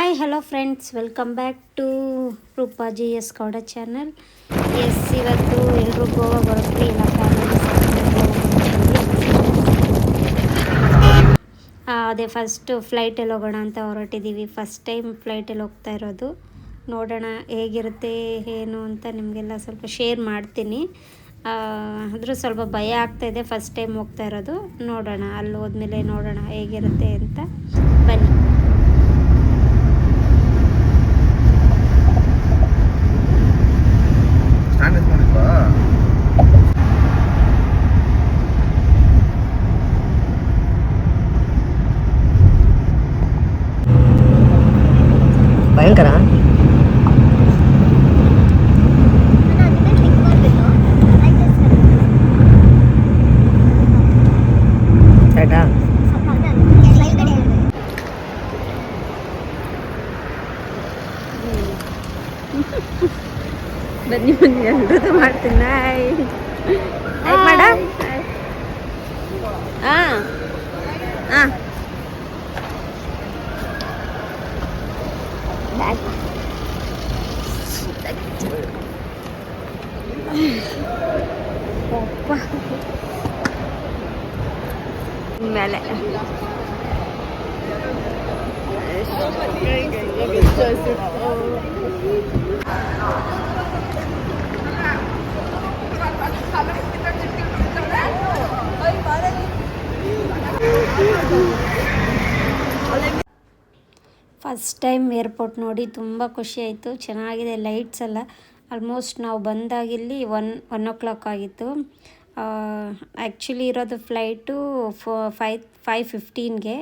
Hi hello friends, welcome back to Roopa G S Gowda channel. ಇವತ್ತು ಎಲ್ಲರೂ ಗೋವಾ ಹೊರಟ್ವಿ, ಎಲ್ಲ ಅದೇ ಫಸ್ಟ್ ಫ್ಲೈಟಲ್ಲಿ ಹೋಗೋಣ ಅಂತ ಹೊರಟಿದ್ದೀವಿ. ಫಸ್ಟ್ ಟೈಮ್ ಫ್ಲೈಟಲ್ಲಿ ಹೋಗ್ತಾ ಇರೋದು. ನೋಡೋಣ ಹೇಗಿರುತ್ತೆ ಏನು ಅಂತ ನಿಮಗೆಲ್ಲ ಸ್ವಲ್ಪ ಶೇರ್ ಮಾಡ್ತೀನಿ. ಆದರೂ ಸ್ವಲ್ಪ ಭಯ ಆಗ್ತಾಯಿದೆ, ಫಸ್ಟ್ ಟೈಮ್ ಹೋಗ್ತಾ ಇರೋದು. ನೋಡೋಣ, ಅಲ್ಲಿ ಹೋದ್ಮೇಲೆ ನೋಡೋಣ ಹೇಗಿರುತ್ತೆ ಅಂತ. ಬನ್ನಿ. ಭಯಂಕರ ಬನ್ನಿ ಬನ್ನಿ ಎಲ್ರದ್ದು ಮಾಡ್ತೀನಿ. ಮಾಡ ಹಾಂ ಹಾಂ ಮೇಲೆ ಫಸ್ಟ್ ಟೈಮ್ ಏರ್ಪೋರ್ಟ್ ನೋಡಿ ತುಂಬ ಖುಷಿ ಆಯಿತು. ಚೆನ್ನಾಗಿದೆ, ಲೈಟ್ಸ್ ಎಲ್ಲ. ಆಲ್ಮೋಸ್ಟ್ ನಾವು ಬಂದಾಗಿಲ್ಲಿ 1 ಆಗಿತ್ತು. ಆ್ಯಕ್ಚುಲಿ ಇರೋದು ಫ್ಲೈಟು 5:15ಗೆ.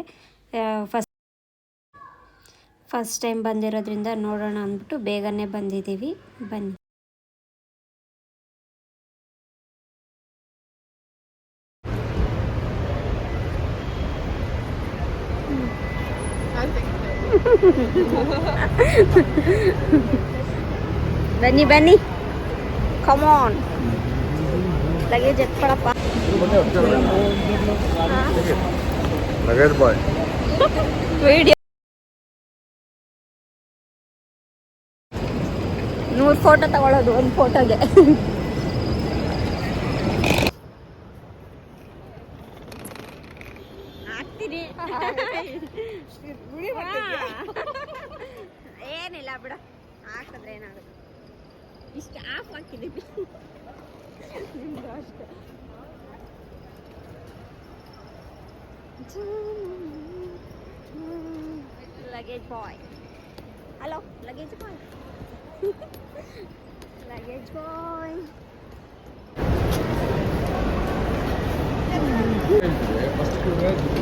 ಫಸ್ಟ್ ಟೈಮ್ ಬಂದಿರೋದ್ರಿಂದ ನೋಡೋಣ ಅಂದ್ಬಿಟ್ಟು ಬೇಗನೆ ಬಂದಿದ್ದೀವಿ. ಬನ್ನಿ. ಬನ್ನಿ ಬನ್ನಿ, ಕಮಾನ್. ಲಗೇಜ್ ಎತ್ಕೊಳಪ್ಪ. ಲಗೇಜ್ ಬಾಯ್ ವಿಡಿಯೋ 100 ಫೋಟೋ ತಗೊಳ್ಳೋದು ಒಂದು ಫೋಟೋಗೆ. ಹಾಕ್ತೀನಿ. ಏನಿಲ್ಲ ಬಿಡು, ಹಾಕಿದ್ರೆ ಏನಾಗುತ್ತೆ. ಇಷ್ಟು ಆಫ್ ಹಾಕಿದ್ದೀವಿ ನಿಮ್ದು ಅಷ್ಟೇ. Luggage boy. Hello luggage boy. Luggage boy.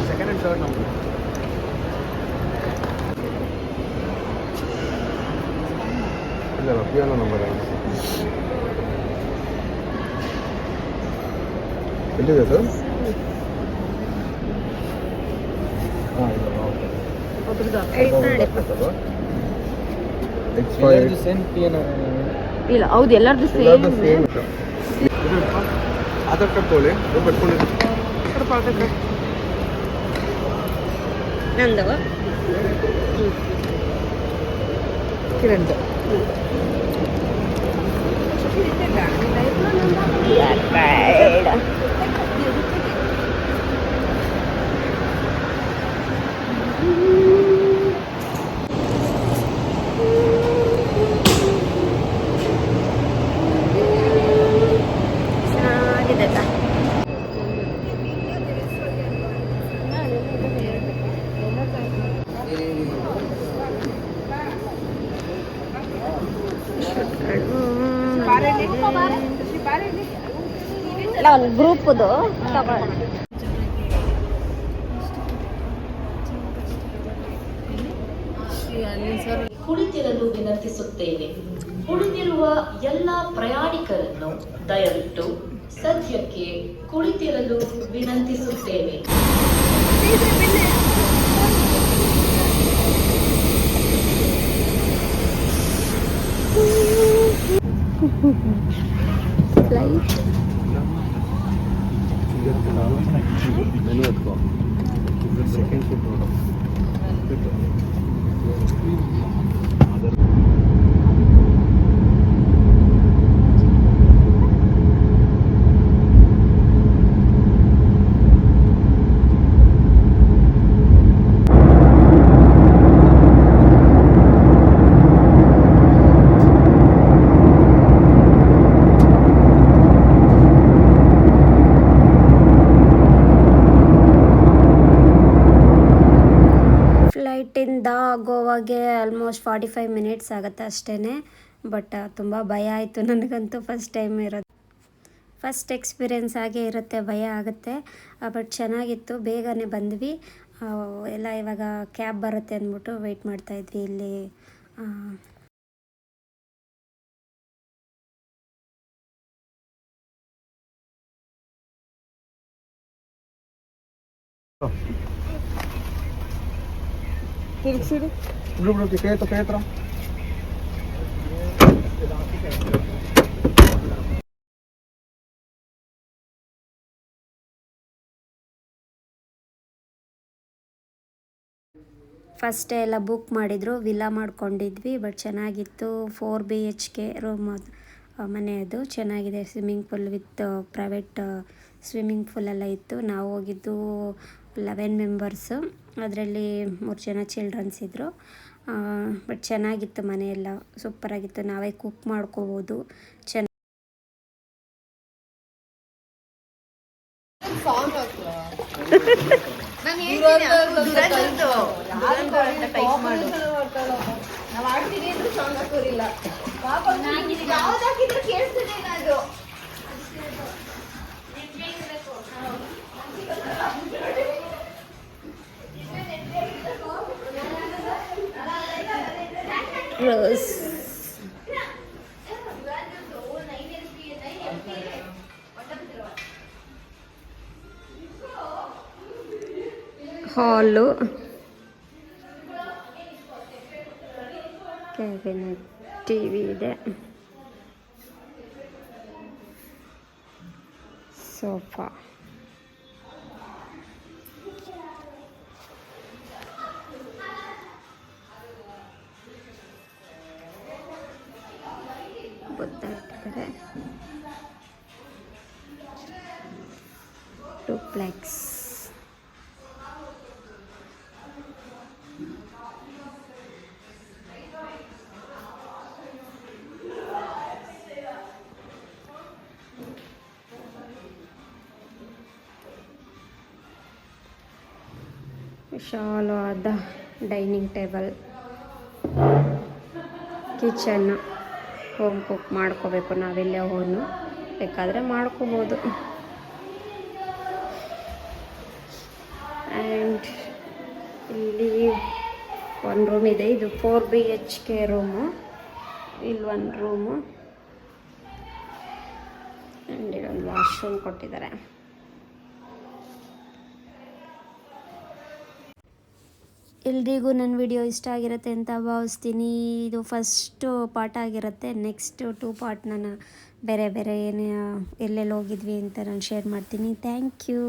Second and third number. ಇಲ್ಲ ಪಿಯಾನೋ ನಂಬರ್ ಎಲ್ಲಿದೆ ಸರ್? ಹಾಂ ಇಲ್ಲ, ಹೌದು, ಎಲ್ಲರದ್ದು ಸೇಮ್. ಆಧಾರ್ ಕಾರ್ಡ್ ತೊಗೊಳ್ಳಿ, ಬರ್ಕೊಂಡಿದ್ದೀನಿ. ನಂದು ಕಿರಣ್ ಇಲ್ಲ, ಒಂದು ಗ್ರೂಪ್ದು ತಗೊಳ್ಳೋಣ. ಕುಳಿತಿರಲು ವಿನಂತಿಸುತ್ತೇವೆ. ಕುಳಿತಿರುವ ಎಲ್ಲ ಪ್ರಯಾಣಿಕರನ್ನು ದಯವಿಟ್ಟು ಸದ್ಯಕ್ಕೆ ಕುಳಿತಿರಲು ವಿನಂತಿಸುತ್ತೇವೆ. ಫ್ಲೈಟ್ ಮೆನು ಎತ್ಕೋ. ಸೆಕೆಂಡ್ ಫುಡ್ ನೋಡು. ಗೋವಾಗೆ ಆಲ್ಮೋಸ್ಟ್ 45 ಮಿನಿಟ್ಸ್ ಆಗುತ್ತೆ ಅಷ್ಟೇ. ಬಟ್ ತುಂಬ ಭಯ ಆಯಿತು ನನಗಂತೂ, ಫಸ್ಟ್ ಟೈಮ್ ಇರೋದು. ಫಸ್ಟ್ ಎಕ್ಸ್ಪೀರಿಯೆನ್ಸ್ ಆಗೇ ಇರುತ್ತೆ, ಭಯ ಆಗುತ್ತೆ. ಬಟ್ ಚೆನ್ನಾಗಿತ್ತು, ಬೇಗನೆ ಬಂದ್ವಿ. ಎಲ್ಲ ಇವಾಗ ಕ್ಯಾಬ್ ಬರುತ್ತೆ ಅಂದ್ಬಿಟ್ಟು ವೆಯ್ಟ್ ಮಾಡ್ತಾಯಿದ್ವಿ ಇಲ್ಲಿ. ತಿರುಗಿಸಿಡು ಬಿಡು ಬಿಡು ಕೇಳ್ತಾ ಫಸ್ಟೇ ಎಲ್ಲ ಬುಕ್ ಮಾಡಿದ್ರು, ವಿಲ್ಲಾ ಮಾಡ್ಕೊಂಡಿದ್ವಿ. ಬಟ್ ಚೆನ್ನಾಗಿತ್ತು. 4 BHK ರೂಮ್ ಮನೆ, ಅದು ಚೆನ್ನಾಗಿದೆ. Swimming pool with private swimming ಪೂಲೆಲ್ಲ ಇತ್ತು. ನಾವು ಹೋಗಿದ್ದು 11 ಮೆಂಬರ್ಸು, ಅದರಲ್ಲಿ 3 ಜನ ಚಿಲ್ಡ್ರನ್ಸ್ ಇದ್ದರು. ಬಟ್ ಚೆನ್ನಾಗಿತ್ತು, ಮನೆಯೆಲ್ಲ ಸೂಪರಾಗಿತ್ತು. ನಾವೇ ಕುಕ್ ಮಾಡ್ಕೋಬೋದು. ಹಾಲು, ಕ್ಯಾಬಿನೆಟ್, ಟಿವಿ ಇದೆ, ಸೋಫಾ, ಬುದ್ಧ ಇಟ್ಟಿದ್ದಾರೆ, ಡೂಪ್ಲೆಕ್ಸ್. ವಿಶಾಲವಾದ dining table, kitchen. Home cook ಮಾಡ್ಕೋಬೇಕು ನಾವೆಲ್ಲೇ ಹೋನು, ಬೇಕಾದರೆ ಮಾಡ್ಕೋಬೋದು. ಆ್ಯಂಡ್ ಇಲ್ಲಿ ಒಂದು ರೂಮ್ ಇದೆ, ಇದು 4 BHK ರೂಮು. ಇಲ್ಲಿ ಒಂದು ರೂಮು ಆ್ಯಂಡ್ ಇಲ್ಲೊಂದು ವಾಶ್ರೂಮ್ ಕೊಟ್ಟಿದ್ದಾರೆ. ಎಲ್ರಿಗೂ ನನ್ನ ವಿಡಿಯೋ ಇಷ್ಟ ಆಗಿರುತ್ತೆ ಅಂತ ಭಾವಿಸ್ತೀನಿ. ಇದು ಫಸ್ಟು ಪಾರ್ಟ್ ಆಗಿರುತ್ತೆ. ನೆಕ್ಸ್ಟ್ 2 ಪಾರ್ಟ್ ನಾನು ಬೇರೆ ಬೇರೆ ಎಲ್ಲೆಲ್ಲಿ ಹೋಗಿದ್ವಿ ಅಂತ ನಾನು ಶೇರ್ ಮಾಡ್ತೀನಿ. Thank you.